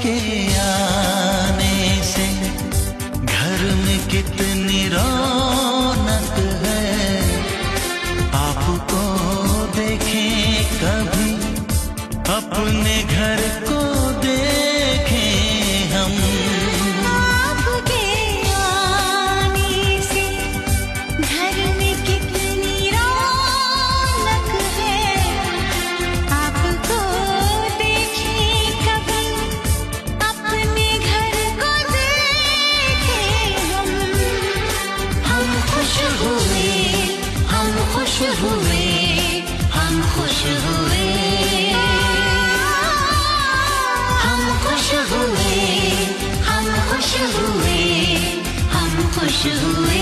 आपके आने से घर में कितनी रौनक है। आपको देखें कभी अपने घर को देखें हम। आपके आने से घर में कितनी रौनक है। आपको देखें कभी अपने घर को देखें हम। हम खुश हुए, हम खुश हुए, हम खुश हुए, हम खुश हुए, हम खुश हुए, हम खुश हुए।